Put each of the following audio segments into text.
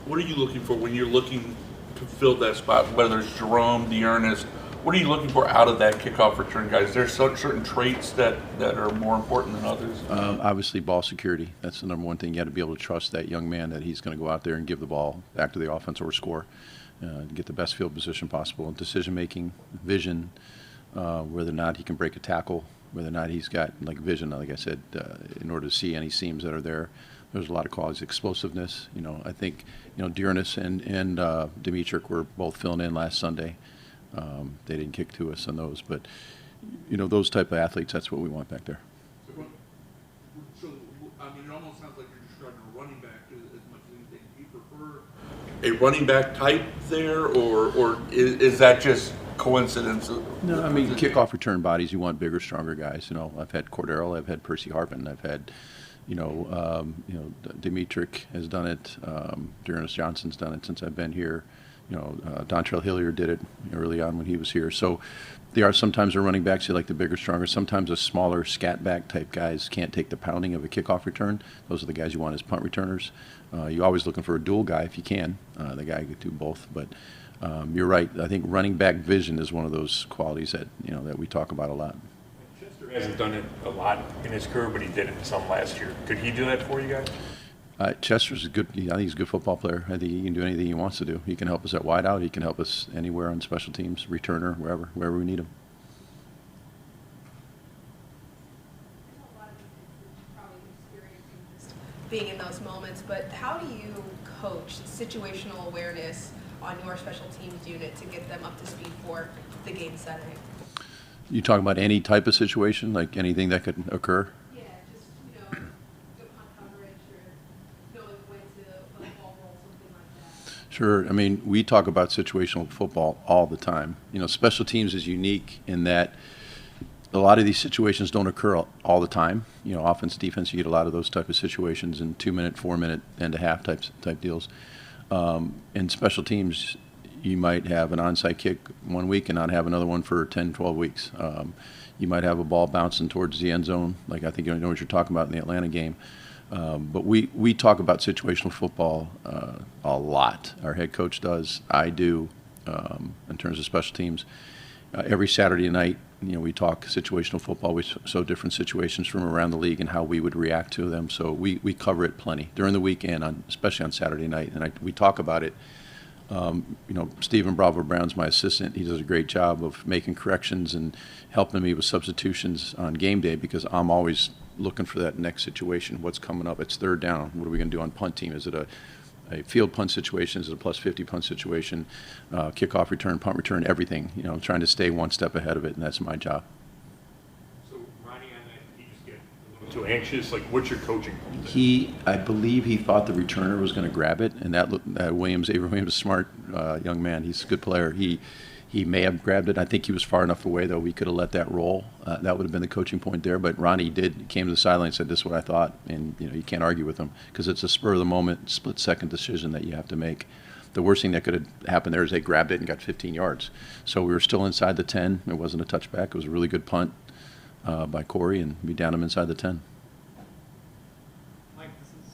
What are you looking for when you're looking to fill that spot, whether it's Jerome, Dearness? What are you looking for out of that kickoff return, guys? There's certain traits that are more important than others. Obviously, ball security. That's the number one thing. You got to be able to trust that young man that he's going to go out there and give the ball back to the offense or score, get the best field position possible. Decision making, vision, whether or not he can break a tackle, whether or not he's got like vision. Like I said, in order to see any seams that are there. There's a lot of qualities. Explosiveness. I think Dearness and Dimitrik were both filling in last Sunday. They didn't kick to us on those, but those type of athletes, that's what we want back there. So I mean, it almost sounds like you're describing a running back as much as anything. Do you prefer a running back type there, or is that just coincidence? No, I mean kickoff return bodies. You want bigger, stronger guys. I've had Cordero, I've had Percy Harpin, I've had Dimitrik has done it. Dearness Johnson's done it since I've been here. Dontrell Hilliard did it early on when he was here. So they are sometimes the running backs, you like the bigger, stronger. Sometimes the smaller scat back type guys can't take the pounding of a kickoff return. Those are the guys you want as punt returners. You're always looking for a dual guy if you can. The guy could do both. But you're right. I think running back vision is one of those qualities that that we talk about a lot. Chester hasn't done it a lot in his career, but he did it some last year. Could he do that for you guys? Chester's a good. I think he's a good football player. I think he can do anything he wants to do. He can help us at wideout. He can help us anywhere on special teams, returner, wherever we need him. A lot of these kids are probably experiencing just being in those moments, but how do you coach situational awareness on your special teams unit to get them up to speed for the game setting? You talking about any type of situation, like anything that could occur? Yeah, just good punt coverage or knowing when to play ball roll, something like that. Sure. I mean, we talk about situational football all the time. Special teams is unique in that a lot of these situations don't occur all the time. Offense, defense, you get a lot of those type of situations in 2-minute, 4-minute, and a half type deals. In special teams, you might have an onside kick one week and not have another one for 10, 12 weeks. You might have a ball bouncing towards the end zone, like I think you know what you're talking about in the Atlanta game. But we talk about situational football a lot. Our head coach does. I do, in terms of special teams. Every Saturday night, we talk situational football. We show different situations from around the league and how we would react to them. So we cover it plenty during the weekend, especially on Saturday night. And we talk about it. Stephen Bravo Brown's my assistant. He does a great job of making corrections and helping me with substitutions on game day because I'm always looking for that next situation. What's coming up? It's third down. What are we going to do on punt team? Is it a field punt situation? Is it a plus 50 punt situation? Kickoff return, punt return, everything. Trying to stay one step ahead of it, and that's my job. So Ronnie, on that, he just get a little too anxious. Like, what's your coaching? I believe he thought the returner was going to grab it, and that Avery Williams, a smart young man. He's a good player. He may have grabbed it. I think he was far enough away, though, we could have let that roll. That would have been the coaching point there. But Ronnie came to the sideline and said, this is what I thought. And, you can't argue with him because it's a spur-of-the-moment, split-second decision that you have to make. The worst thing that could have happened there is they grabbed it and got 15 yards. So we were still inside the 10. It wasn't a touchback. It was a really good punt by Corey, and we downed him inside the 10. Mike, this is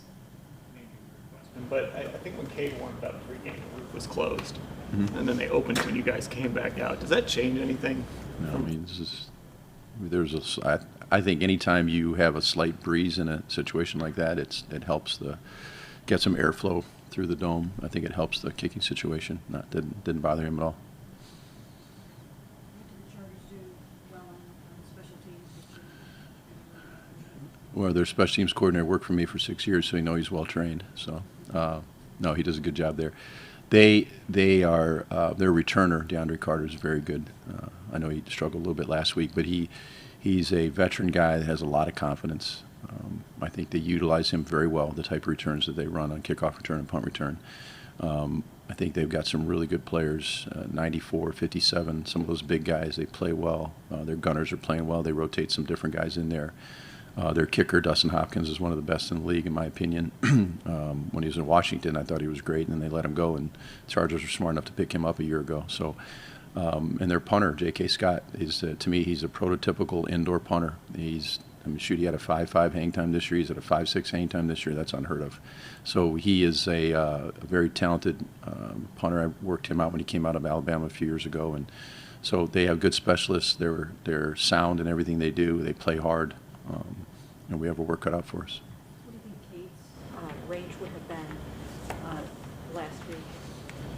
maybe a question, but I think when K warmed up pregame, the roof was closed. Mm-hmm. And then they opened when you guys came back out. Does that change anything? No, I mean, I think anytime you have a slight breeze in a situation like that, it helps get some airflow through the dome. I think it helps the kicking situation. Didn't bother him at all. What did the Chargers do well on special teams? Well, their special teams coordinator worked for me for 6 years, so he's well trained. So, no, he does a good job there. They are their returner, DeAndre Carter, is very good. I know he struggled a little bit last week, but he's a veteran guy that has a lot of confidence. I think they utilize him very well, the type of returns that they run on kickoff return and punt return. I think they've got some really good players, 94, 57, some of those big guys, they play well. Their gunners are playing well. They rotate some different guys in there. Their kicker, Dustin Hopkins, is one of the best in the league, in my opinion. When he was in Washington, I thought he was great, and then they let him go, and the Chargers were smart enough to pick him up a year ago. So, and their punter, J.K. Scott, to me, he's a prototypical indoor punter. He's I mean, shoot, he had a 5.5 hang time this year. He's at a 5.6 hang time this year. That's unheard of. So he is a very talented punter. I worked him out when he came out of Alabama a few years ago, and so they have good specialists. They're sound in everything they do. They play hard, and we have a work cut out for us. What do you think Kate's range would have been last week?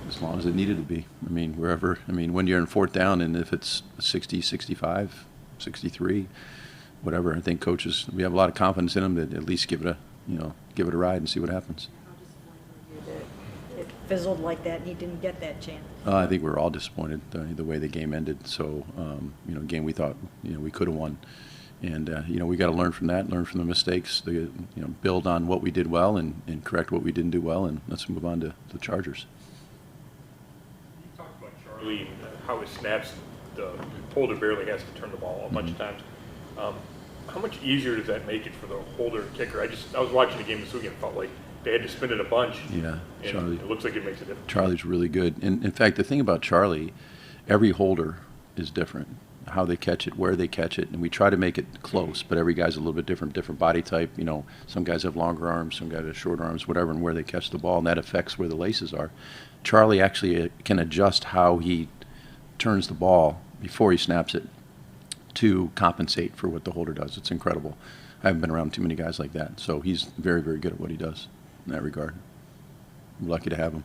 As long as it needed to be. I mean, wherever. I mean, when you're in fourth down, and if it's 60, 65, 63, whatever, I think coaches, we have a lot of confidence in them to at least give it a ride and see what happens. How disappointed were you that it fizzled like that and he didn't get that chance? I think we're all disappointed the way the game ended. So, game we thought, we could have won. And, we got to learn from that, learn from the mistakes, build on what we did well and correct what we didn't do well, and let's move on to the Chargers. You talked about Charlie and how his snaps, the holder barely has to turn the ball a bunch of times. How much easier does that make it for the holder kicker? I was watching the game this weekend and felt like they had to spin it a bunch. Yeah, and Charlie. it looks like it makes a difference. Charlie's really good. And in fact, the thing about Charlie, every holder is different. How they catch it, where they catch it, and we try to make it close, but every guy's a little bit different body type. Some guys have longer arms, some guys have short arms, whatever, and where they catch the ball, and that affects where the laces are. Charlie actually can adjust how he turns the ball before he snaps it to compensate for what the holder does. It's incredible. I haven't been around too many guys like that, so he's very, very good at what he does in that regard. We're lucky to have him.